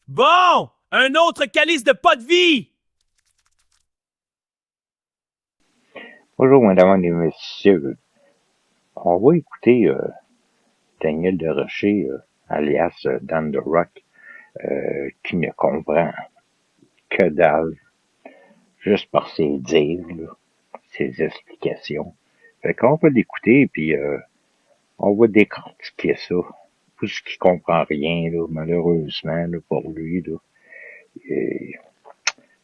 Bon! Un autre calice de pas de vie! Bonjour, mesdames et messieurs. On va écouter Daniel Desrochers, alias Dan The Rock, qui ne comprend que dalle, juste par ses dires, là, ses explications. Fait qu'on va l'écouter, puis on va décortiquer ça. Tout ce qui comprend rien, là, malheureusement, là, pour lui, là. Et,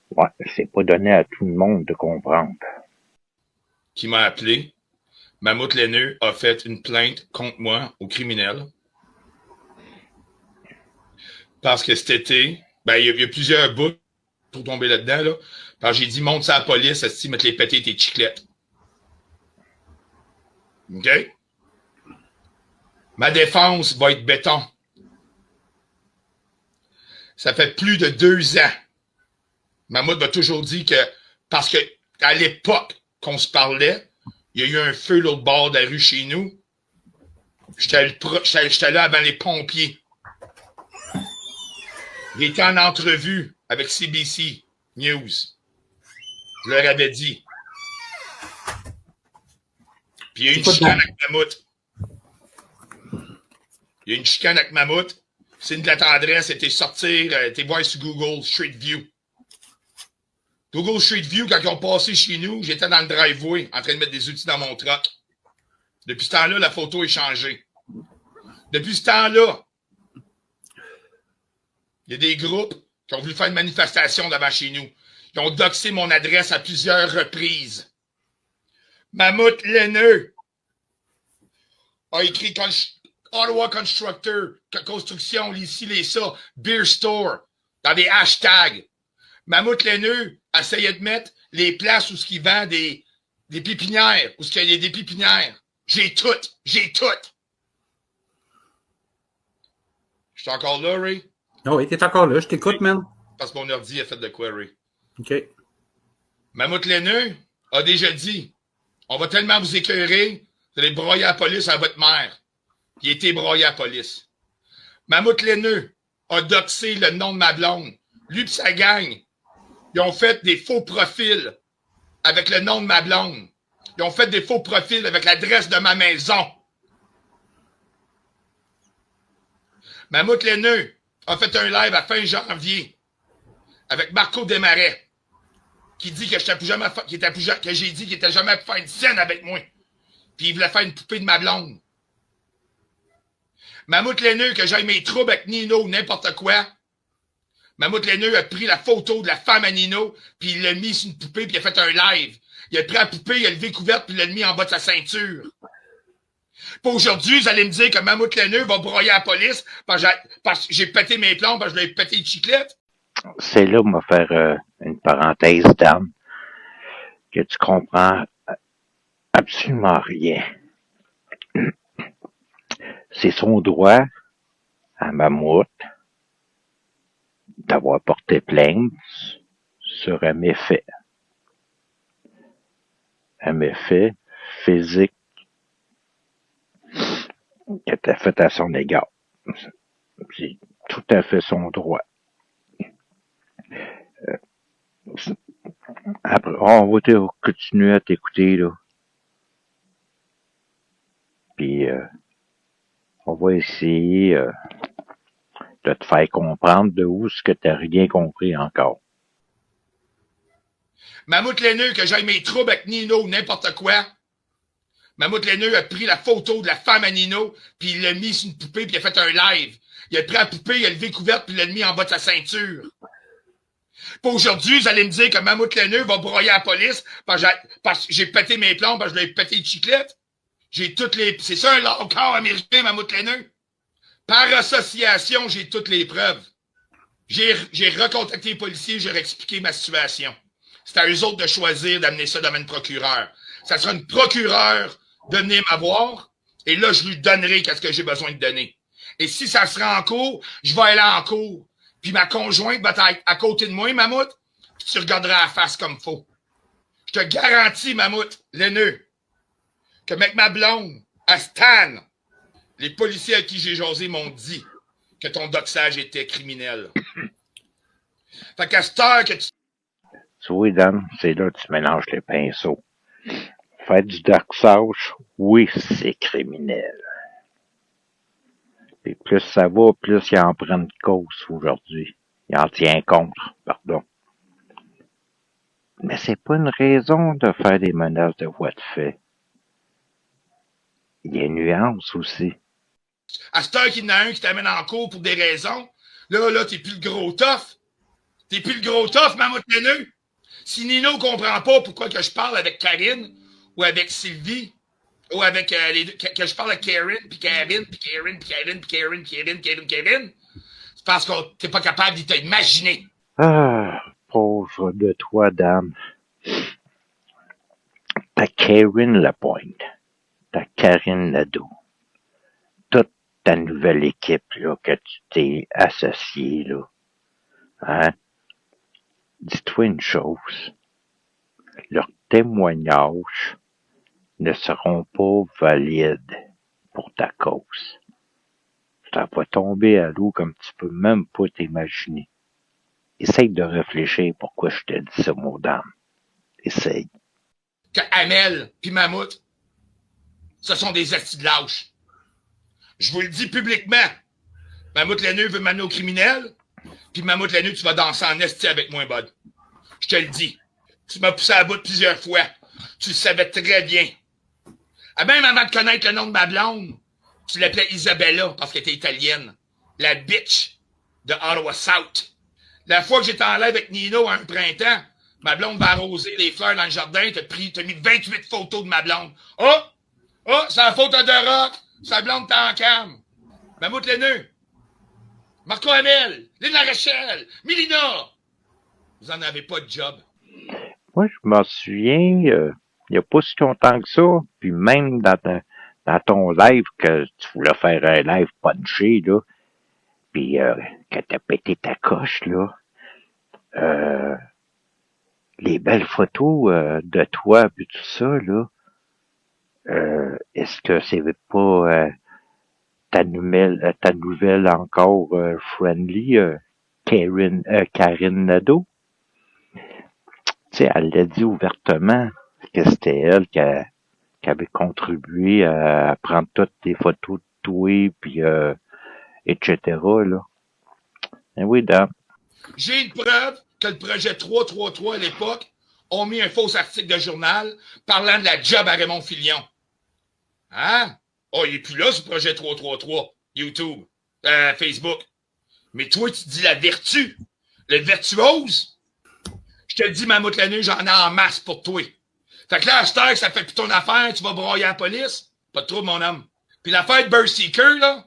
ouais, c'est pas donné à tout le monde de comprendre. Qui m'a appelé. Mammouth Laineux a fait une plainte contre moi au criminel. Parce que cet été, il y a plusieurs bouts pour tomber là-dedans, là. Parce que j'ai dit, monte ça à la police, esti, mettre les péter tes chiclettes. OK? Ma défense va être béton. Ça fait plus de 2 ans. Mammouth m'a toujours dit que, parce que à l'époque qu'on se parlait, il y a eu un feu l'autre bord de la rue chez nous. J'étais là avant les pompiers. Il était en entrevue avec CBC News. Je leur avais dit. Puis il y a eu une chicane avec Mammouth. Il y a une chicane avec Mammouth. C'est de la tendresse, c'était sortir, t'es voir sur Google Street View. Google Street View, quand ils ont passé chez nous, j'étais dans le driveway en train de mettre des outils dans mon truck. Depuis ce temps-là, la photo est changée. Depuis ce temps-là, il y a des groupes qui ont voulu faire une manifestation devant chez nous. Ils ont doxé mon adresse à plusieurs reprises. Mammouth Laineux a écrit Ottawa Constructor, construction, ici, les ça, beer store, dans des hashtags. Mammouth Laineux essayait de mettre les places où il vend des pépinières, où il y a des pépinières. J'ai tout. Je suis encore là, Ray? Oh oui, t'es encore là, je t'écoute, man. Parce que mon ordi a fait de quoi, Ray? OK. Mammouth Laineux a déjà dit, on va tellement vous écœurer, vous allez broyer la police à votre mère. Il a été broyé à la police. Mammouth Laineux a doxé le nom de ma blonde. Lui et sa gang, ils ont fait des faux profils avec le nom de ma blonde. Ils ont fait des faux profils avec l'adresse de ma maison. Mammouth Laineux a fait un live à fin janvier avec Marco Desmarais qui dit que j'étais plus jamais que j'ai dit qu'il était jamais faire une scène avec moi. Puis il voulait faire une poupée de ma blonde. Mammouth Laineux, que j'aille mes troubles avec Nino ou n'importe quoi. Mammouth Laineux a pris la photo de la femme à Nino, puis il l'a mis sur une poupée, puis il a fait un live. Il a pris la poupée, il a levé couverte, puis il l'a mis en bas de sa ceinture. Puis aujourd'hui, vous allez me dire que Mammouth Laineux va broyer à la police parce que j'ai pété mes plombs, parce que je lui ai pété les chiclettes. C'est là, on va faire une parenthèse, Dan, que tu comprends absolument rien. C'est son droit à Mammouth d'avoir porté plainte sur un méfait. Un méfait physique qui était fait à son égard. C'est tout à fait son droit. Après, on va continuer à t'écouter, là. Puis, on va essayer de te faire comprendre de où ce que t'as rien compris encore. Mammouth Laineux, que j'aille mes troubles avec Nino ou n'importe quoi. Mammouth Laineux a pris la photo de la femme à Nino, puis il l'a mis sur une poupée, puis il a fait un live. Il a pris la poupée, il a levé couverte, puis il l'a mis en bas de sa ceinture. Puis aujourd'hui, vous allez me dire que Mammouth Laineux va broyer à la police parce que j'ai pété mes plombs, parce que je lui ai pété les chiclettes. J'ai toutes les... C'est ça un lawcard américain, Mammouth Laineux? Par association, j'ai toutes les preuves. J'ai recontacté les policiers, j'ai expliqué ma situation. C'est à eux autres de choisir d'amener ça devant une procureure. Ça sera une procureure de venir m'avoir, et là, je lui donnerai qu'est-ce que j'ai besoin de donner. Et si ça sera en cours, je vais aller en cours. Puis ma conjointe va être à côté de moi, Mammouth, puis tu regarderas la face comme faut. Je te garantis, Mammouth Laineux, que avec ma blonde, à Stan, les policiers à qui j'ai jasé m'ont dit que ton doxage était criminel. Fait qu'à cette heure que tu... Tu vois, Dan, c'est là que tu mélanges les pinceaux. Faire du doxage, oui, c'est criminel. Puis plus ça va, plus il en prend de cause aujourd'hui. Il en tient compte, pardon. Mais c'est pas une raison de faire des menaces de voie de fait. Il y a une nuance aussi. À cette heure qu'il y en a un qui t'amène en cours pour des raisons, là, t'es plus le gros tough. T'es plus le gros tough, Mammouth Laineux. Si Nino comprend pas pourquoi que je parle avec Karine, ou avec Sylvie, ou avec les deux, que je parle avec Karen, puis Karine, puis Karen, puis Karen, puis Karen, puis Karen, c'est parce que t'es pas capable de t'imaginer. Ah, pauvre de toi, dame. T'as Karen Lapointe. T'as Karine Nadeau. Toute ta nouvelle équipe, là, que tu t'es associée, là. Hein? Dis-toi une chose. Leurs témoignages ne seront pas valides pour ta cause. Ça va tomber à l'eau comme tu peux même pas t'imaginer. Essaye de réfléchir pourquoi je te dis ce mot d'âme. Essaye. Que Amel puis Mammouth, ce sont des astis de lâches. Je vous le dis publiquement. Mammouth Laineux veut m'amener au criminel, puis Mammouth Laineux, tu vas danser en esti avec moi, bud. Je te le dis. Tu m'as poussé à la bout plusieurs fois. Tu le savais très bien. Même avant de connaître le nom de ma blonde, tu l'appelais Isabella parce qu'elle était italienne. La bitch de Ottawa South. La fois que j'étais en live avec Nino un printemps, ma blonde va arroser les fleurs dans le jardin, t'as mis 28 photos de ma blonde. Oh, c'est la photo de Rock. Sa blonde t'en en cam. Mammouth Laineux. Marco Hamel. Lynn Rachel. Milina. Vous en avez pas de job. Moi, je m'en souviens, il n'y a pas si longtemps que ça, puis même dans ton live, que tu voulais faire un live punché, là, puis que t'as pété ta coche, là, les belles photos de toi, puis tout ça, là, est-ce que c'est pas ta nouvelle encore friendly, Karine Nadeau? Tu sais, elle l'a dit ouvertement que c'était elle qui avait contribué à prendre toutes les photos de toi, puis etc., là. Eh oui, dame. J'ai une preuve que le projet 333 à l'époque ont mis un faux article de journal parlant de la job à Raymond Filion. Hein? Oh, il est plus là, ce projet 333. YouTube, Facebook. Mais toi, tu dis la vertu. Le virtuose. Je te le dis, Mammouth Laineux, j'en ai en masse pour toi. Fait que là, à cette heure, ça fait plus ton affaire, tu vas broyer à la police. Pas de trouble, mon homme. Puis l'affaire de Bird Seeker, là,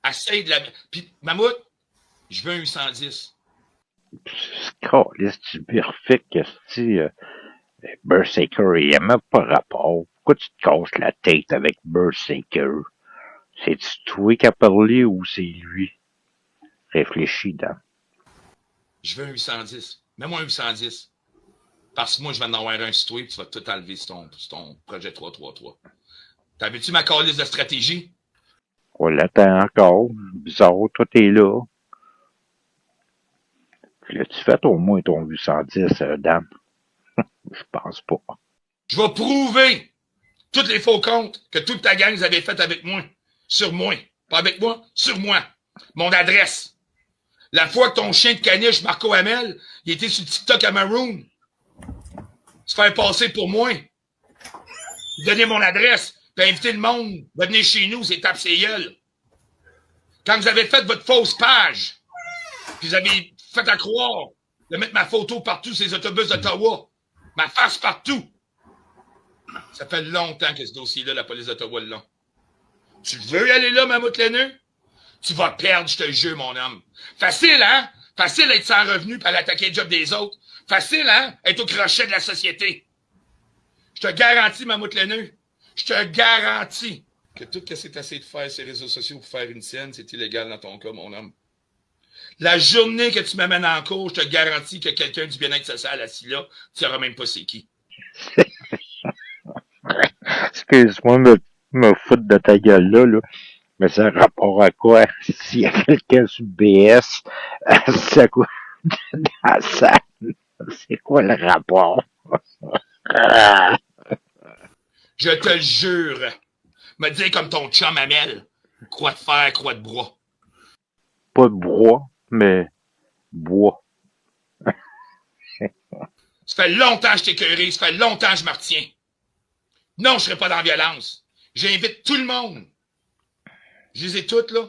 essaye de la... Puis, Mammouth, je veux un 810. Calisse du perfect, si Berserker, il n'y a même pas rapport. Pourquoi tu te casses la tête avec Berserker? C'est-tu toi qui a parlé ou c'est lui? Réfléchis, Dan. Je veux un 810. Mets-moi un 810. Parce que moi, je vais en avoir un sur toi et tu vas tout enlever sur ton projet 333. T'avais-tu ma calice de stratégie? On l'attend encore. Bizarre, toi t'es là. L'as-tu fait au moins ton 810, Dan? Je pense pas. Je vais prouver tous les faux comptes que toute ta gang avait fait avec moi. Sur moi. Pas avec moi, sur moi. Mon adresse. La fois que ton chien de caniche, Marco Hamel, il était sur TikTok à Maroon. Se faire passer pour moi. Donner mon adresse. Puis inviter le monde à venir chez nous, c'est tape ses gueules. Quand vous avez fait votre fausse page, puis vous avez fait à croire de mettre ma photo partout sur les autobus d'Ottawa, ma face partout. Ça fait longtemps que ce dossier-là, la police d'Ottawa le long. Tu veux aller là, Mammouth Laineux? Tu vas perdre, je te jure, mon homme. Facile, hein? Facile d'être sans revenu pour aller attaquer le job des autres. Facile, hein? Être au crochet de la société. Je te garantis, Mammouth Laineux, je te garantis que tout ce que tu essayé de faire sur les réseaux sociaux pour faire une scène, c'est illégal dans ton cas, mon homme. La journée que tu m'amènes en cours, je te garantis que quelqu'un du bien-être social assis là, tu sauras même pas c'est qui. Excuse-moi me foutre de ta gueule là. Mais c'est un rapport à quoi? S'il y a quelqu'un sur BS, c'est à quoi? Ah, ça, c'est quoi le rapport? Ah, Je te le jure. Me dire comme ton chum Amel. Croix de fer, croix de bras. pas de bois, mais bois. Ça fait longtemps que je t'ai écœuré, ça fait longtemps que je me retiens. Non, je serai pas dans la violence. J'invite tout le monde. Je les ai toutes, là.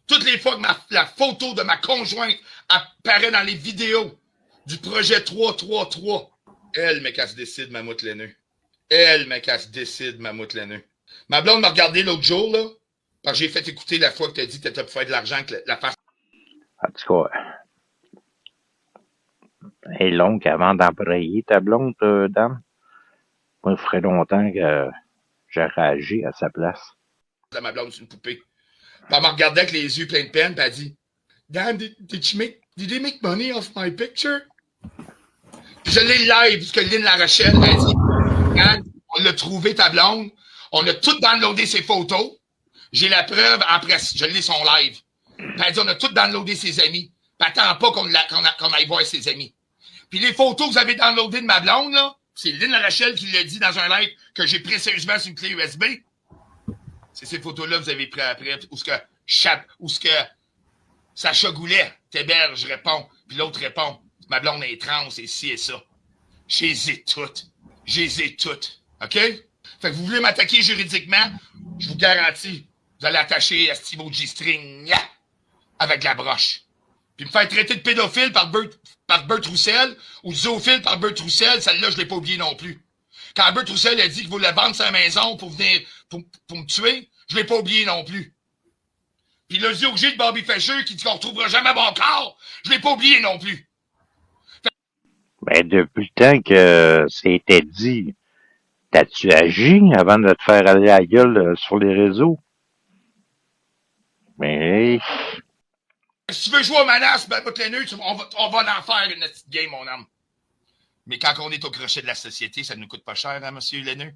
Toutes les fois que la photo de ma conjointe apparaît dans les vidéos du projet 333, elle, mais qu'elle se décide, Mammouth laineux. Elle, mais qu'elle se décide, Mammouth laineux. Ma blonde m'a regardé l'autre jour, là, parce que j'ai fait écouter la fois que t'as dit que t'étais pour faire de l'argent, que la face. En tout cas, elle est longue avant d'embrayer ta blonde, dame. Moi, il ferait longtemps que j'aurais agi à sa place. De ma blonde, c'est une poupée. Puis elle m'a regardé avec les yeux pleins de peine, puis elle a dit, Dad, did they make money off my picture? Puis je l'ai live, parce que Lynn Larochelle a dit, Dad, on l'a trouvé, ta blonde. On a tout downloadé ses photos. J'ai la preuve en presse. Je l'ai son live. Puis elle dit, on a tout downloadé ses amis. Puis attends pas qu'on aille voir ses amis. Puis les photos que vous avez downloadées de ma blonde, là, c'est Lynn Larochelle qui l'a dit dans un live que j'ai précieusement sur une clé USB. C'est ces photos-là que vous avez prises après, où ce que Sacha Goulet t'héberge répond, puis l'autre répond, ma blonde est trans, et ci et ça. Je les ai toutes. Je les ai toutes. OK? Fait que vous voulez m'attaquer juridiquement, je vous garantis, vous allez attacher à Steve G-string avec la broche. Puis me faire traiter de pédophile par Bert Roussel ou de zoophile par Bert Roussel, celle-là, je l'ai pas oublié non plus. Quand Bert Roussel a dit qu'il voulait vendre sa maison pour venir pour me tuer, je l'ai pas oublié non plus. Puis le G de Bobby Fischer qui dit qu'on retrouvera jamais mon corps, je l'ai pas oublié non plus. Ben, depuis le temps que c'était dit, t'as-tu agi avant de te faire aller à la gueule sur les réseaux? Mais, Si tu veux jouer aux menaces, ben, on va en faire une petite game, mon homme. Mais quand on est au crochet de la société, ça ne nous coûte pas cher, hein, monsieur Laineux?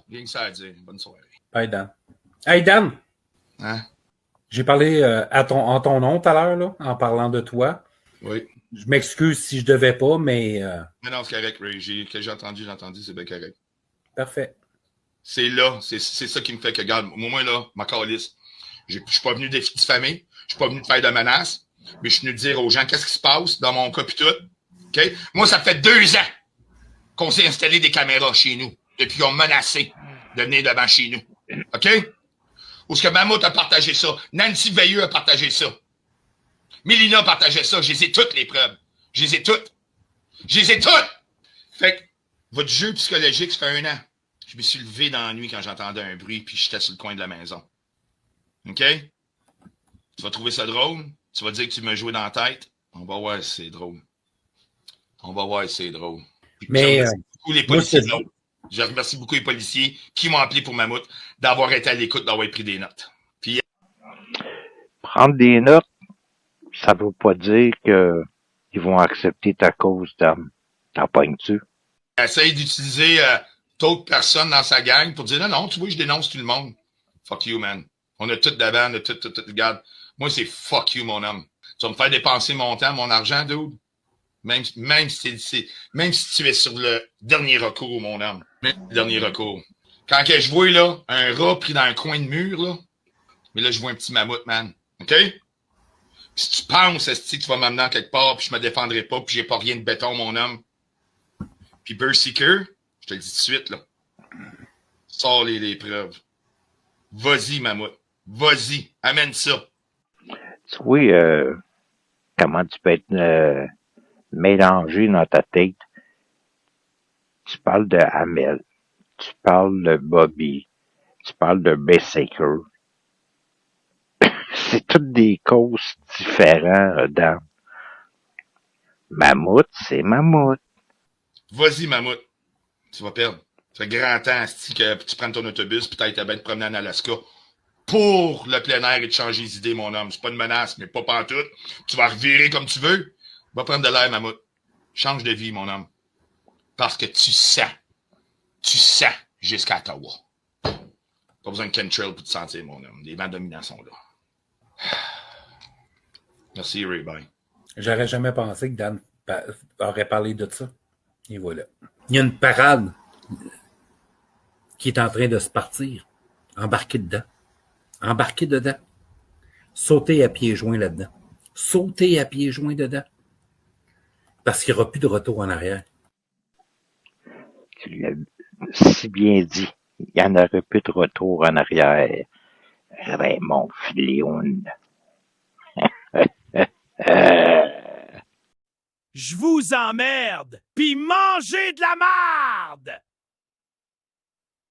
Rien que ça à dire. Bonne soirée. Hey, Dan. Hey, Dan! Hein? J'ai parlé en ton nom tout à l'heure, là, en parlant de toi. Oui. Je m'excuse si je devais pas, mais... Mais non, c'est correct, Ray. Que j'ai entendu, c'est bien correct. Parfait. C'est là, c'est ça qui me fait que, regarde, moi, là, ma calisse. Je suis pas venu diffamer, je suis pas venu te faire de menaces, mais je suis venu dire aux gens qu'est-ce qui se passe dans mon cas pis tout. OK? Moi, ça fait 2 ans qu'on s'est installé des caméras chez nous, depuis qu'on m'a menacé de venir devant chez nous. OK? Où est-ce que Mammouth a partagé ça? Nancy Veilleux a partagé ça. Mélina a partagé ça. Je les ai toutes, les preuves. Je les ai toutes. Je les ai toutes! Fait que, votre jeu psychologique, ça fait 1 an. Je me suis levé dans la nuit quand j'entendais un bruit, puis j'étais sur le coin de la maison. OK? Tu vas trouver ça drôle? Tu vas dire que tu m'as joué dans la tête? On va voir si c'est drôle. On va voir si c'est drôle. Mais, je remercie beaucoup les policiers. Je remercie beaucoup les policiers qui m'ont appelé pour Mammouth d'avoir été à l'écoute, d'avoir pris des notes. Puis, prendre des notes, ça veut pas dire que ils vont accepter ta cause, dame. T'en pognes-tu? essaye d'utiliser d'autres personnes dans sa gang pour dire non, tu vois, je dénonce tout le monde. Fuck you, man. On a tout d'avant, on a tout, regarde. Moi, c'est fuck you, mon homme. Tu vas me faire dépenser mon temps, mon argent, dude. Même si tu es sur le dernier recours, mon homme. Même le dernier recours. Quand que je vois, là, un rat pris dans un coin de mur, là, mais là, je vois un petit mammouth, man. OK? Puis si tu penses, que tu vas m'amener en quelque part, puis je me défendrai pas, puis j'ai pas rien de béton, mon homme. Puis Berserker, je te le dis tout de suite, là. Sors les preuves. Vas-y, mammouth. Vas-y. Amène ça. Tu vois, comment tu peux être mélangé dans ta tête. Tu parles de Amel. Tu parles de Bobby. Tu parles de Berserker. C'est toutes des causes différentes, dame. Mammouth, c'est Mammouth. Vas-y, mammouth. Tu vas perdre. Ça fait grand temps, que tu prennes ton autobus, peut-être à bien te promener en Alaska pour le plein air et te changer les idées, mon homme. C'est pas une menace, mais pas pantoute. Tu vas revirer comme tu veux. Va prendre de l'air, mammouth. Change de vie, mon homme. Parce que tu sens jusqu'à Ottawa. Pas besoin de chemtrail pour te sentir, mon homme. Les vents dominants sont là. Merci, Ray. Bye. J'aurais jamais pensé que Dan aurait parlé de ça. Et voilà. Il y a une parade qui est en train de se partir. Embarquez dedans. Embarquez dedans. Sautez à pieds joints là-dedans. Sautez à pieds joints dedans. Parce qu'il n'y aura plus de retour en arrière. Tu l'as si bien dit. Il n'y en aurait plus de retour en arrière. Raymond Fléon. Je vous emmerde, puis mangez de la marde!